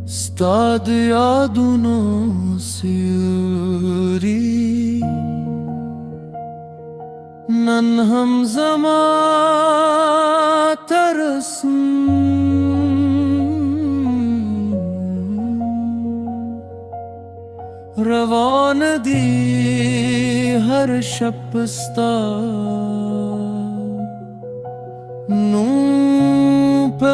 Stad yadunun siyuri Nan ham zama tarasın Ravan di har şapsta Nu pe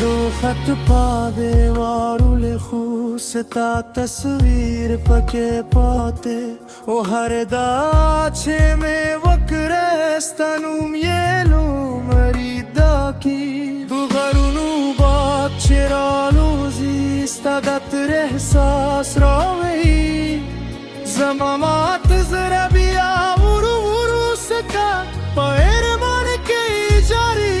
दो खत पादे वारुल खूसता तस्वीर पके पाते ओ हर दाछे में वक्रस्तनुम येलो मरीदा की दुगरुनु बाचरालो जिस्तागत रहसास रावई zamamat zrabiya vuru vuru seka paer man ke jari